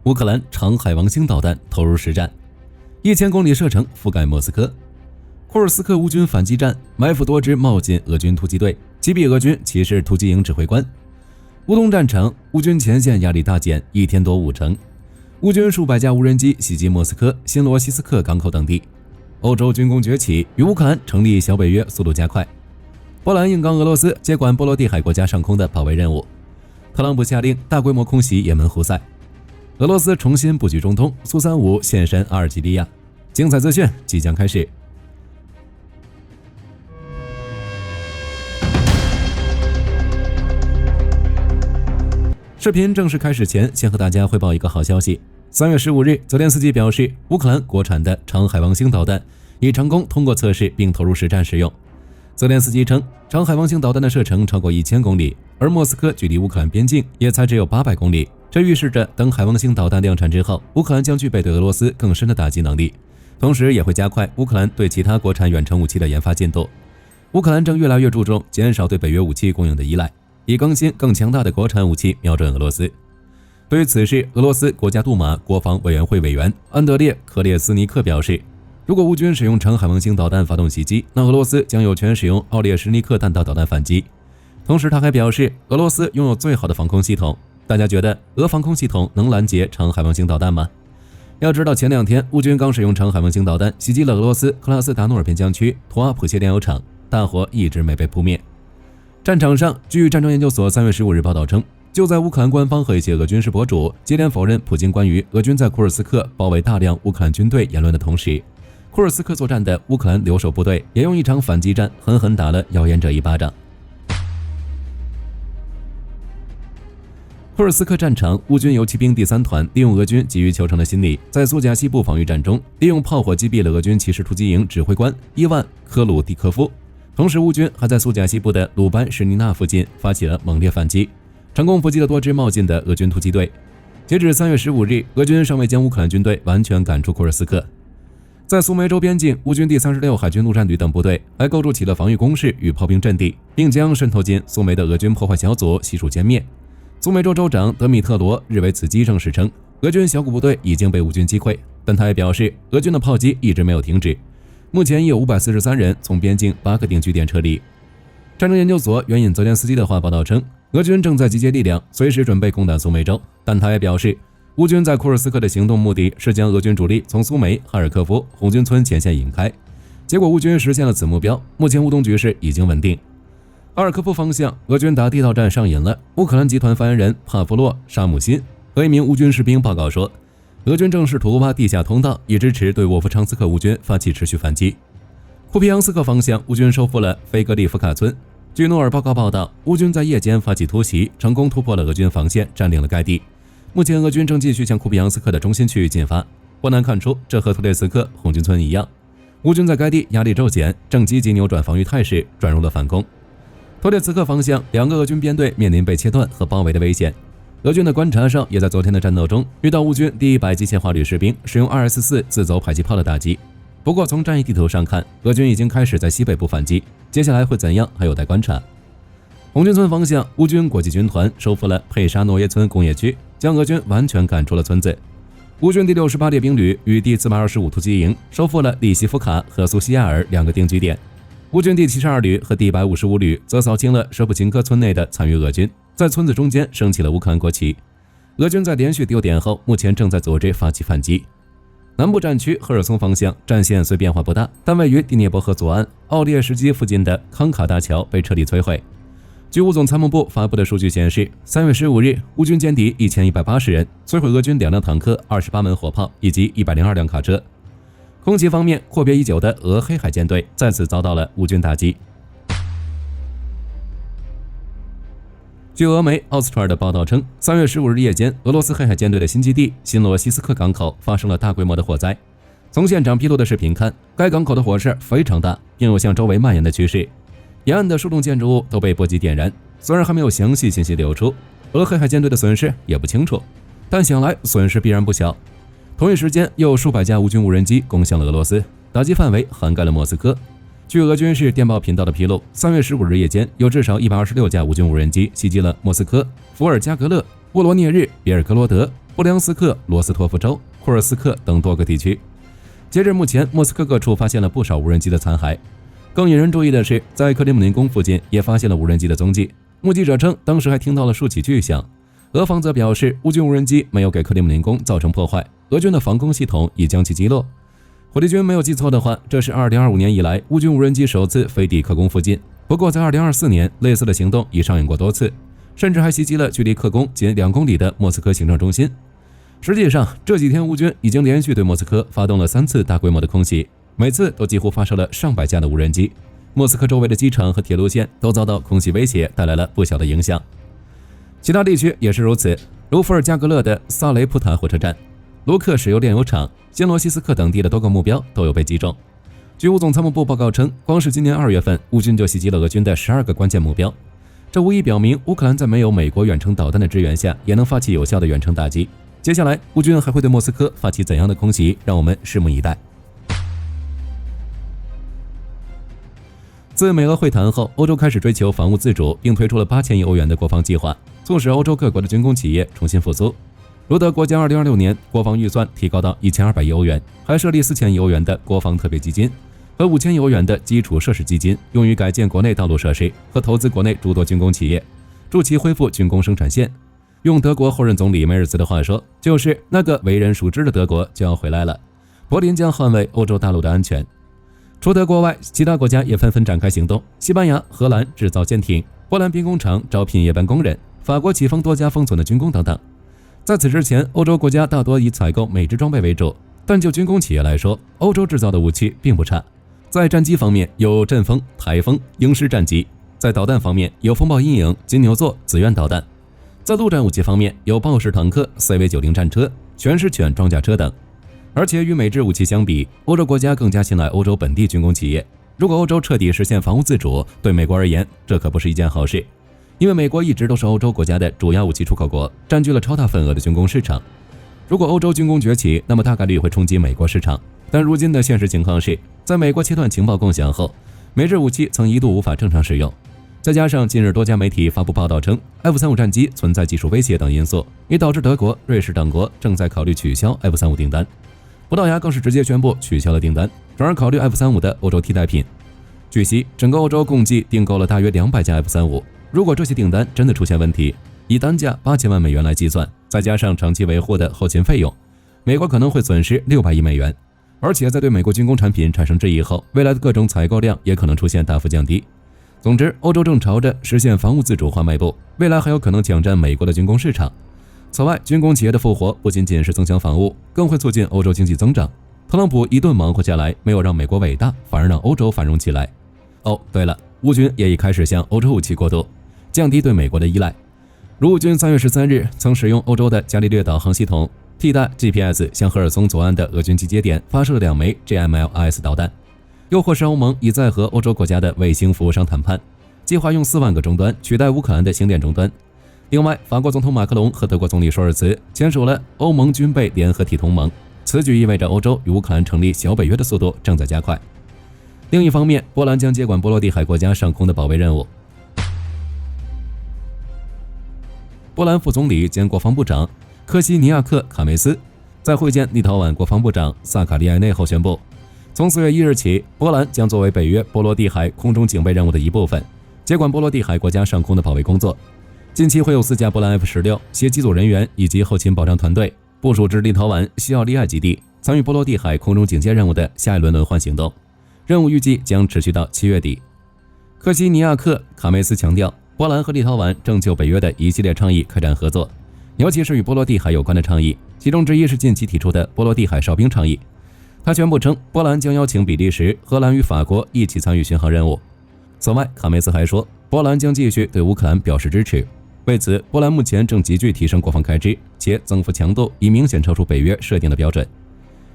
乌克兰长海王星导弹投入实战，1000公里射程覆盖莫斯科。库尔斯克乌军反击战埋伏多支冒进俄军突击队，击毙俄军骑士突击营指挥官。乌东战场，乌军前线压力大减，1天多5成。乌军数百架无人机袭击莫斯科、新罗西斯克港口等地。欧洲军工崛起，与乌克兰成立小北约速度加快。波兰硬刚俄罗斯接管波罗的海国家上空的保卫任务。特朗普下令大规模空袭也门胡塞。俄罗斯重新布局中东，苏35现身阿尔及利亚。精彩资讯即将开始。视频正式开始前，先和大家汇报一个好消息。3月15日，泽连斯基表示，乌克兰国产的长海王星导弹已成功通过测试并投入实战使用。泽连斯基称，长海王星导弹的射程超过1000公里，而莫斯科距离乌克兰边境也才只有800公里。这预示着，等海王星导弹量产之后，乌克兰将具备对俄罗斯更深的打击能力，同时也会加快乌克兰对其他国产远程武器的研发进度。乌克兰正越来越注重减少对北约武器供应的依赖，以更新更强大的国产武器瞄准俄罗斯。对于此事，俄罗斯国家杜马国防委员会委员安德烈·克列斯尼克表示，如果乌军使用长海王星导弹发动袭击，那俄罗斯将有权使用奥列什尼克弹道导弹反击。同时他还表示，俄罗斯拥有最好的防空系统。大家觉得俄防空系统能拦截长海王星导弹吗？要知道前2天乌军刚使用长海王星导弹袭击了俄罗斯克拉斯达诺尔边疆区图阿普谢炼油厂，大火一直没被扑灭。战场上，据战争研究所3月15日报道称，就在乌克兰官方和一些俄军事博主接连否认普京关于俄军在库尔斯克包围大量乌克兰军队言论的同时，库尔斯克作战的乌克兰留守部队也用一场反击战狠狠打了谣言者一巴掌。库尔斯克战场，乌军游骑兵第3团利用俄军急于求成的心理，在苏贾西部防御战中，利用炮火击毙了俄军骑士突击营指挥官伊万·科鲁蒂科夫。同时，乌军还在苏贾西部的鲁班什尼纳附近发起了猛烈反击，成功伏击了多支冒进的俄军突击队。截至3月15日，俄军尚未将乌克兰军队完全赶出库尔斯克。在苏梅州边境，乌军第36海军陆战旅等部队还构筑起了防御工事与炮兵阵地，并将渗透进苏梅的俄军破坏小组悉数歼灭。苏梅州州长德米特罗日为此击证实称，俄军小股部队已经被乌军击溃，但他也表示，俄军的炮击一直没有停止。目前已有543人从边境8个定居点撤离。战争研究所援引泽连斯基的话报道称，俄军正在集结力量，随时准备攻打苏梅州，但他也表示，乌军在库尔斯克的行动目的是将俄军主力从苏梅、哈尔科夫、红军村前线引开。结果乌军实现了此目标，目前乌东局势已经稳定。阿尔科夫方向，俄军打地道战上瘾了。乌克兰集团发言人帕夫洛·沙姆辛和一名乌军士兵报告说，俄军正试图挖地下通道，以支持对沃夫昌斯克乌军发起持续反击。库皮扬斯克方向，乌军收复了菲格利夫卡村。据诺尔报告报道，乌军在夜间发起突袭，成功突破了俄军防线，占领了该地。目前俄军正继续向库皮扬斯克的中心区域进发。不难看出，这和图列茨克、红军村一样，乌军在该地压力骤减，正积极扭转防御态势，转入了反攻。图列茨克方向，2个俄军编队面临被切断和包围的危险。俄军的观察哨也在昨天的战斗中遇到乌军第100机械化旅士兵使用 2S4 自走迫击炮的打击。不过从战役地图上看，俄军已经开始在西北部反击，接下来会怎样还有待观察。红军村方向，乌军国际军团收复了佩沙诺耶村工业区，将俄军完全赶出了村子。乌军第68列兵旅与第425突击营收复了利西夫卡和苏西亚尔2个定居点。乌军第72旅和第155旅则扫清了舍普琴科村内的残余俄军，在村子中间升起了乌克兰国旗。俄军在连续丢点后，目前正在组织发起反击。南部战区赫尔松方向战线虽变化不大，但位于第聂伯河左岸奥列什基附近的康卡大桥被彻底摧毁。据乌总参谋部发布的数据显示，3月15日，乌军歼敌1180人，摧毁俄军2辆坦克、28门火炮以及102辆卡车。空袭方面，阔别已久的俄黑海舰队再次遭到了乌军打击。据俄媒奥斯特尔的报道称，3月15日夜间，俄罗斯黑海舰队的新基地新罗西斯克港口发生了大规模的火灾。从现场披露的视频看，该港口的火势非常大，并有向周围蔓延的趋势。沿岸的数栋建筑物都被波及点燃，虽然还没有详细信息流出，俄黑海舰队的损失也不清楚，但想来损失必然不小。同一时间，又有数百架乌军无人机攻向了俄罗斯，打击范围涵盖了莫斯科。据俄军事电报频道的披露，3月15日夜间，有至少126架乌军无人机袭击了莫斯科、伏尔加格勒、沃罗涅日、别尔哥罗德、布良斯克、罗斯托夫州、库尔斯克等多个地区。截至目前，莫斯科各处发现了不少无人机的残骸。更引人注意的是，在克里姆林宫附近也发现了无人机的踪迹。目击者称，当时还听到了数起巨响。俄方则表示，乌军无人机没有给克里姆林宫造成破坏，俄军的防空系统已将其击落。火力军没有记错的话，这是2025年以来乌军无人机首次飞抵克宫附近。不过，在2024年，类似的行动已上演过多次，甚至还袭击了距离克宫仅2公里的莫斯科行政中心。实际上，这几天乌军已经连续对莫斯科发动了3次大规模的空袭，每次都几乎发射了上百架的无人机。莫斯科周围的机场和铁路线都遭到空袭威胁，带来了不小的影响。其他地区也是如此，如伏尔加格勒的萨雷普塔火车站、卢克石油炼油厂、新罗西斯克等地的多个目标都有被击中。据乌总参谋部报告称，光是今年2月份，乌军就袭击了俄军的12个关键目标。这无疑表明，乌克兰在没有美国远程导弹的支援下，也能发起有效的远程打击。接下来，乌军还会对莫斯科发起怎样的空袭？让我们拭目以待。自美俄会谈后，欧洲开始追求防务自主，并推出了8000亿欧元的国防计划，促使欧洲各国的军工企业重新复苏。如德国将2026年国防预算提高到1200亿欧元，还设立4000亿欧元的国防特别基金和5000亿欧元的基础设施基金，用于改建国内道路设施和投资国内诸多军工企业，助其恢复军工生产线。用德国后任总理梅尔茨的话说，就是那个为人熟知的德国就要回来了。柏林将捍卫欧洲大陆的安全。除德国外，其他国家也纷纷展开行动。西班牙、荷兰制造舰艇，波兰兵工厂招聘夜班工人，法国启封多家封存的军工等等。在此之前，欧洲国家大多以采购美制装备为主，但就军工企业来说，欧洲制造的武器并不差。在战机方面有阵风、台风、鹰狮战机；在导弹方面有风暴阴影、金牛座、紫苑导弹；在陆战武器方面有豹式坦克、CV90战车、全狮犬装甲车等。而且与美制武器相比，欧洲国家更加信赖欧洲本地军工企业。如果欧洲彻底实现防务自主，对美国而言，这可不是一件好事，因为美国一直都是欧洲国家的主要武器出口国，占据了超大份额的军工市场。如果欧洲军工崛起，那么大概率会冲击美国市场。但如今的现实情况是，在美国切断情报共享后，美制武器曾一度无法正常使用。再加上近日多家媒体发布报道称 F-35 战机存在技术威胁等因素，也导致德国、瑞士等国正在考虑取消 F-35 订单。葡萄牙更是直接宣布取消了订单，转而考虑 F-35 的欧洲替代品。据悉，整个欧洲共计订购了大约200架 F-35。如果这些订单真的出现问题，以单价8000万美元来计算，再加上长期维护的后勤费用，美国可能会损失600亿美元。而且在对美国军工产品产生质疑后，未来的各种采购量也可能出现大幅降低。总之，欧洲正朝着实现防务自主化迈步，未来还有可能抢占美国的军工市场。此外，军工企业的复活不仅仅是增强防务，更会促进欧洲经济增长。特朗普一顿忙活下来，没有让美国伟大，反而让欧洲繁荣起来。哦，对了，乌军也已开始向欧洲武器过渡，降低对美国的依赖。如乌军3月13日曾使用欧洲的伽利略导航系统替代 GPS 向赫尔松左岸的俄军集结点发射了2枚 GMLRS 导弹，又或是欧盟已在和欧洲国家的卫星服务商谈判，计划用4万个终端取代乌克兰的星链终端。另外，法国总统马克龙和德国总理舒尔茨签署了欧盟军备联合体同盟，此举意味着欧洲与乌克兰成立小北约的速度正在加快。另一方面，波兰将接管波罗的海国家上空的保卫任务。波兰副总理兼国防部长科西尼亚克·卡梅斯在会见立陶宛国防部长萨卡利埃内后宣布，从4月1日起，波兰将作为北约波罗的海空中警备任务的一部分，接管波罗的海国家上空的保卫工作。近期会有4架波兰 F-16携机组人员以及后勤保障团队部署至立陶宛西奥利亚基地，参与波罗的海空中警戒任务的下一轮轮换行动。任务预计将持续到7月底。科西尼亚克·卡梅斯强调，波兰和立陶宛正就北约的一系列倡议开展合作，尤其是与波罗的海有关的倡议，其中之一是近期提出的波罗的海哨兵倡议。他宣布称，波兰将邀请比利时、荷兰与法国一起参与巡航任务。此外，卡梅斯还说，波兰将继续对乌克兰表示支持。为此，波兰目前正急剧提升国防开支，且增幅强度已明显超出北约设定的标准。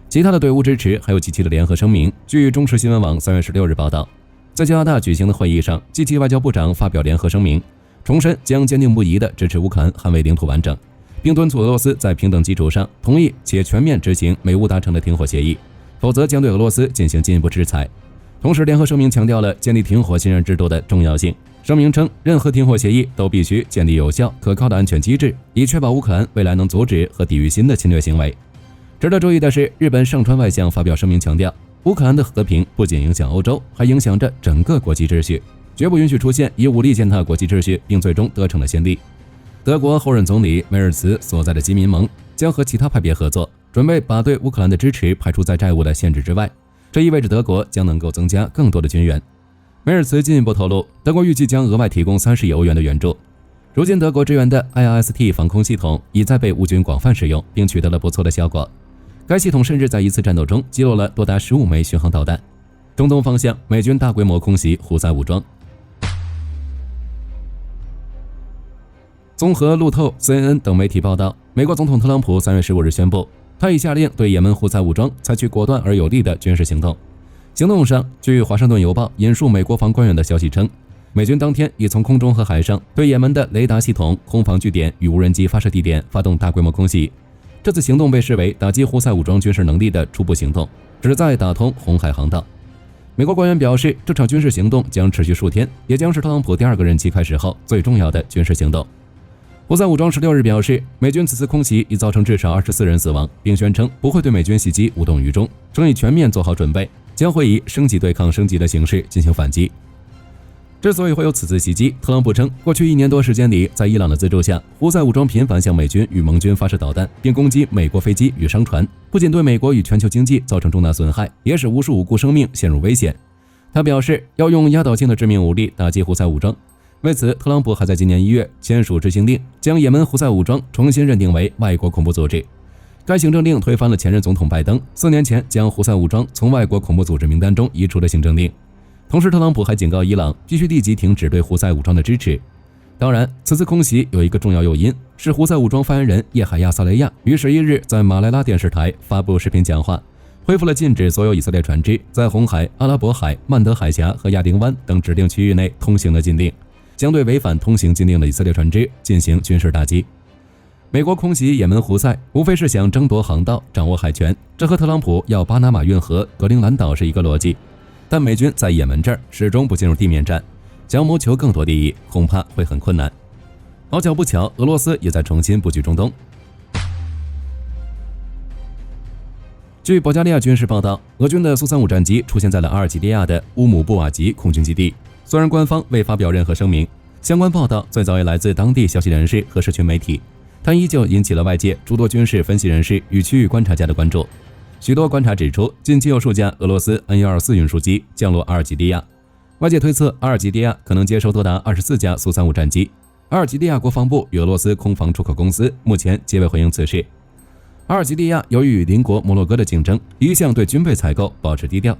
其他的对乌支持还有G7的联合声明。据中时新闻网3月16日报道，在加拿大举行的会议上，G7外交部长发表联合声明，重申将坚定不移地支持乌克兰捍卫领土完整，并敦促俄罗斯在平等基础上同意且全面执行美乌达成的停火协议，否则将对俄罗斯进行进一步制裁。同时，联合声明强调了建立停火信任制度的重要性。声明称，任何停火协议都必须建立有效、可靠的安全机制，以确保乌克兰未来能阻止和抵御新的侵略行为。值得注意的是，日本上川外相发表声明强调，乌克兰的和平不仅影响欧洲，还影响着整个国际秩序，绝不允许出现以武力践踏国际秩序并最终得逞的先例。德国后任总理梅尔茨所在的基民盟将和其他派别合作，准备把对乌克兰的支持排除在债务的限制之外，这意味着德国将能够增加更多的军援。梅尔茨进一步透露，德国预计将额外提供30亿欧元的援助。如今，德国支援的 IRST 防空系统已在被乌军广泛使用，并取得了不错的效果。该系统甚至在一次战斗中击落了多达15枚巡航导弹。中东方向，美军大规模空袭胡塞武装。综合路透、CNN 等媒体报道，美国总统特朗普3月15日宣布，他已下令对也门胡塞武装采取果断而有力的军事行动。行动上，据华盛顿邮报引述美国防官员的消息称，美军当天已从空中和海上对也门的雷达系统、空防据点与无人机发射地点发动大规模空袭。这次行动被视为打击胡塞武装军事能力的初步行动，旨在打通红海航道。美国官员表示，这场军事行动将持续数天，也将是特朗普第2个任期开始后最重要的军事行动。胡塞武装16日表示，美军此次空袭已造成至少24人死亡，并宣称不会对美军袭击无动于衷，正已全面做好准备，将会以升级对抗升级的形式进行反击。之所以会有此次袭击，特朗普称，过去1年多时间里，在伊朗的资助下，胡塞武装频繁向美军与盟军发射导弹，并攻击美国飞机与商船，不仅对美国与全球经济造成重大损害，也使无数无辜生命陷入危险。他表示，要用压倒性的致命武力打击胡塞武装。为此，特朗普还在今年1月签署执行令，将也门胡塞武装重新认定为外国恐怖组织。该行政令推翻了前任总统拜登4年前将胡塞武装从外国恐怖组织名单中移除的行政令。同时，特朗普还警告伊朗必须立即停止对胡塞武装的支持。当然，此次空袭有一个重要诱因，是胡塞武装发言人叶海亚·萨雷亚于11日在马来拉电视台发布视频讲话，恢复了禁止所有以色列船只在红海、阿拉伯海、曼德海峡和亚丁湾等指定区域内通行的禁令，将对违反通行禁令的以色列船只进行军事打击。美国空袭也门胡塞，无非是想争夺航道、掌握海权，这和特朗普要巴拿马运河、格陵兰岛是一个逻辑。但美军在也门这儿始终不进入地面战，想谋求更多利益，恐怕会很困难。好巧不巧，俄罗斯也在重新布局中东。据保加利亚军事报道，俄军的苏35战机出现在了阿尔及利亚的乌姆布瓦吉空军基地，虽然官方未发表任何声明，相关报道最早也来自当地消息人士和社群媒体，但依旧引起了外界诸多军事分析人士与区域观察家的关注。许多观察指出，近期有数架俄罗斯 An-124运输机降落阿尔及利亚，外界推测阿尔及利亚可能接收多达24架苏35战机。阿尔及利亚国防部与俄罗斯空防出口公司目前皆未回应此事。阿尔及利亚由于与邻国摩洛哥的竞争，一向对军备采购保持低调。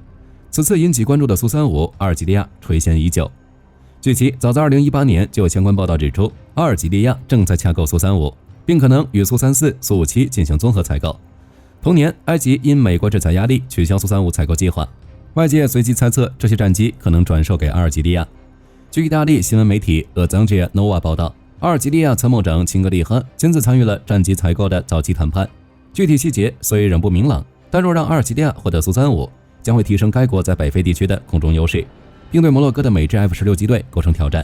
此次引起关注的苏35，阿尔及利亚垂涎已久。据悉，早在2018年就有相关报道指出，阿尔及利亚正在洽购苏35，并可能与苏34、苏57进行综合采购。同年，埃及因美国制裁压力取消苏35采购计划，外界随即猜测这些战机可能转售给阿尔及利亚。据意大利新闻媒体 Azangia Nova 报道，阿尔及利亚参谋长秦格利哈亲自参与了战机采购的早期谈判，具体细节虽仍不明朗，但若让阿尔及利亚获得苏35，将会提升该国在北非地区的空中优势，并对摩洛哥的美制 F-16机队构成挑战。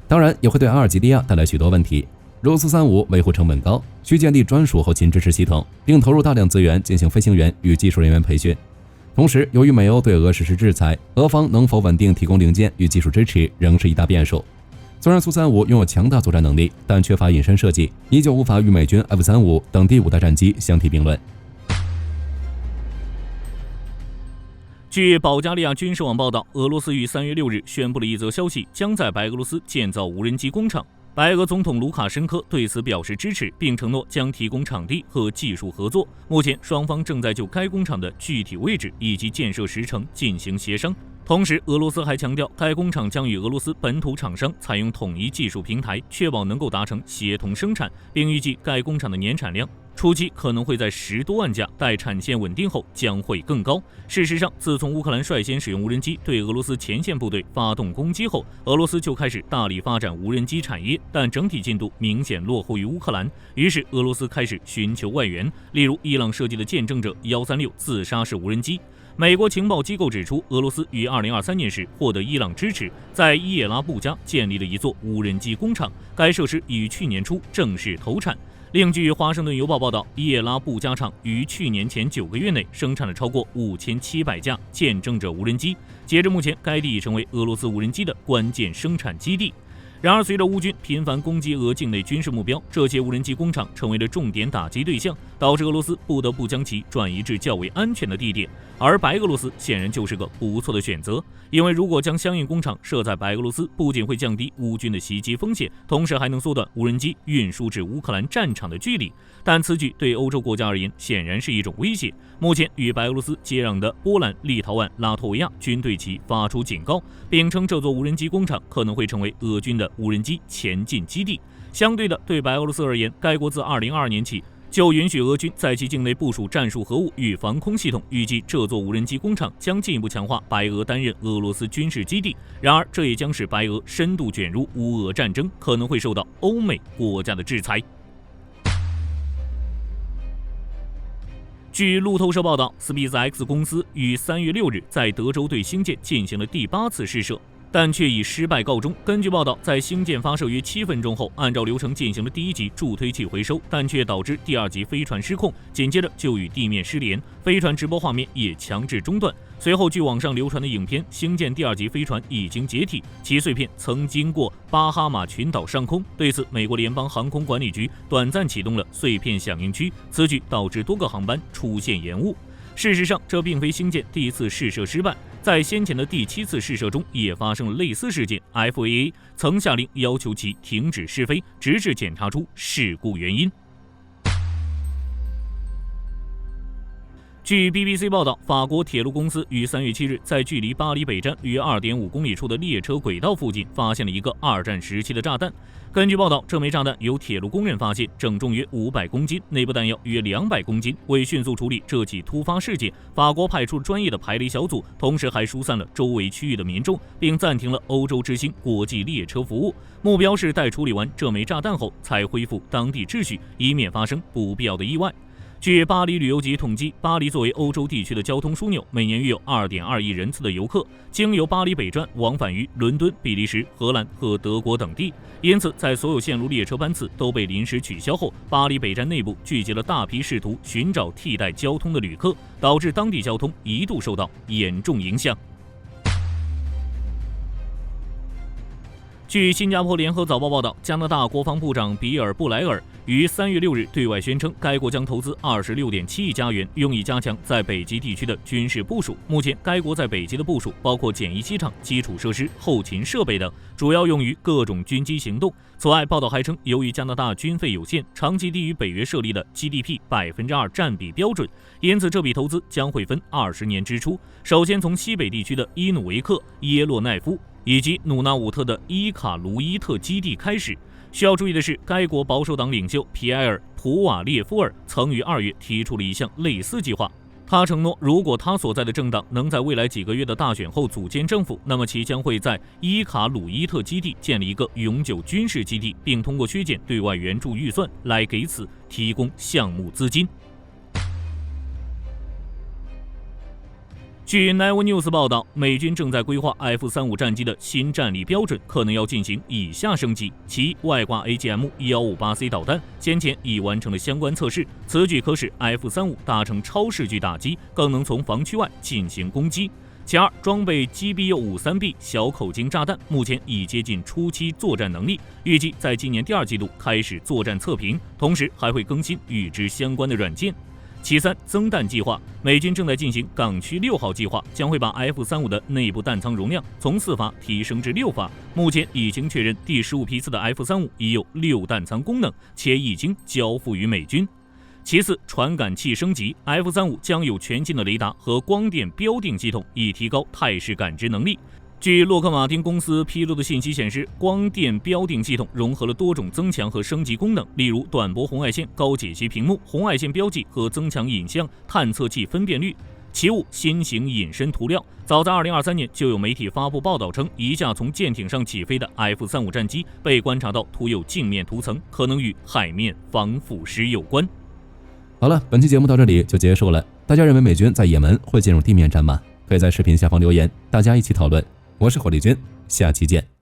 当然，也会对阿尔及利亚带来许多问题。如苏35维护成本高，需建立专属后勤支持系统，并投入大量资源进行飞行员与技术人员培训。同时，由于美欧对俄实施制裁，俄方能否稳定提供零件与技术支持仍是一大变数。虽然苏35拥有强大作战能力，但缺乏隐身设计，依旧无法与美军 F-35等第5代战机相提并论。据保加利亚军事网报道，俄罗斯于3月6日宣布了一则消息，将在白俄罗斯建造无人机工厂。白俄总统卢卡申科对此表示支持，并承诺将提供场地和技术合作。目前，双方正在就该工厂的具体位置以及建设时程进行协商。同时，俄罗斯还强调，该工厂将与俄罗斯本土厂商采用统一技术平台，确保能够达成协同生产，并预计该工厂的年产量初期可能会在10多万架，待产线稳定后将会更高。事实上，自从乌克兰率先使用无人机对俄罗斯前线部队发动攻击后，俄罗斯就开始大力发展无人机产业，但整体进度明显落后于乌克兰。于是，俄罗斯开始寻求外援，例如伊朗设计的见证者136自杀式无人机。美国情报机构指出，俄罗斯于2023年时获得伊朗支持，在伊叶拉布加建立了一座无人机工厂，该设施已于去年初正式投产。另据华盛顿邮报报道，伊叶拉布加厂于去年前9个月内生产了超过5700架见证者无人机，截至目前，该地已成为俄罗斯无人机的关键生产基地。然而，随着乌军频繁攻击俄境内军事目标，这些无人机工厂成为了重点打击对象，导致俄罗斯不得不将其转移至较为安全的地点。而白俄罗斯显然就是个不错的选择，因为如果将相应工厂设在白俄罗斯，不仅会降低乌军的袭击风险，同时还能缩短无人机运输至乌克兰战场的距离。但此举对欧洲国家而言显然是一种威胁。目前与白俄罗斯接壤的波兰、立陶宛、拉脱维亚均对其发出警告，并称这座无人机工厂可能会成为俄军的无人机前进基地。相对的，对白俄罗斯而言，该国自2022年起就允许俄军在其境内部署战术核武与防空系统，预计这座无人机工厂将进一步强化白俄担任俄罗斯军事基地。然而，这也将使白俄深度卷入乌俄战争，可能会受到欧美国家的制裁。据路透社报道 ，SpaceX 公司于3月6日在德州对星舰进行了第8次试射，但却以失败告终。根据报道，在星舰发射约7分钟后，按照流程进行了第1级助推器回收，但却导致第2级飞船失控，紧接着就与地面失联，飞船直播画面也强制中断。随后，据网上流传的影片，星舰第2级飞船已经解体，其碎片曾经过巴哈马群岛上空。对此，美国联邦航空管理局短暂启动了碎片响应区，此举导致多个航班出现延误。事实上，这并非星舰第1次试射失败，在先前的第7次试射中也发生了类似事件。FAA 曾下令要求其停止试飞，直至检查出事故原因。据 BBC 报道，法国铁路公司于3月7日在距离巴黎北站约2.5公里处的列车轨道附近发现了一个2战时期的炸弹。根据报道，这枚炸弹由铁路工人发现，整重约500公斤，内部弹药约200公斤。为迅速处理这起突发事件，法国派出了专业的排雷小组，同时还疏散了周围区域的民众，并暂停了欧洲之星国际列车服务。目标是待处理完这枚炸弹后，才恢复当地秩序，以免发生不必要的意外。据巴黎旅游局统计，巴黎作为欧洲地区的交通枢纽，每年约有2.2亿人次的游客经由巴黎北站往返于伦敦、比利时、荷兰和德国等地。因此，在所有线路列车班次都被临时取消后，巴黎北站内部聚集了大批试图寻找替代交通的旅客，导致当地交通一度受到严重影响。据新加坡联合早报报道，加拿大国防部长比尔·布莱尔于3月6日对外宣称，该国将投资26.7亿加元，用以加强在北极地区的军事部署。目前，该国在北极的部署包括简易机场、基础设施、后勤设备等，主要用于各种军机行动。此外，报道还称，由于加拿大军费有限，长期低于北约设立的 GDP 2% 占比标准，因此这笔投资将会分20年支出。首先从西北地区的伊努维克、耶洛奈夫以及努纳武特的伊卡卢伊特基地开始。需要注意的是，该国保守党领袖皮埃尔·普瓦列夫尔曾于2月提出了一项类似计划。他承诺，如果他所在的政党能在未来几个月的大选后组建政府，那么其将会在伊卡鲁伊特基地建立一个永久军事基地，并通过削减对外援助预算来给此提供项目资金。据 Naval News 报道，美军正在规划 F-35战机的新战力标准，可能要进行以下升级：其外挂 AGM-158C 导弹先前已完成了相关测试，此举可使 F-35达成超视距打击，更能从防区外进行攻击。其二，装备 GBU-53B 小口径炸弹，目前已接近初期作战能力，预计在今年第2季度开始作战测评，同时还会更新与之相关的软件。其三，增弹计划，美军正在进行港区6号计划，将会把 F-35的内部弹仓容量从4发提升至6发。目前已经确认第15批次的 F-35已有6弹仓功能，且已经交付于美军。其次，传感器升级 ，F-35将有全新的雷达和光电标定系统，以提高态势感知能力。据洛克马丁公司披露的信息显示，光电标定系统融合了多种增强和升级功能，例如短波红外线高解析屏幕、红外线标记和增强影像探测器分辨率。其五，新型隐身涂料。早在2023年就有媒体发布报道称，一架从舰艇上起飞的 F-35战机被观察到涂有镜面涂层，可能与海面防腐蚀有关。好了，本期节目到这里就结束了。大家认为美军在也门会进入地面战吗？可以在视频下方留言，大家一起讨论。我是火力军，下期见。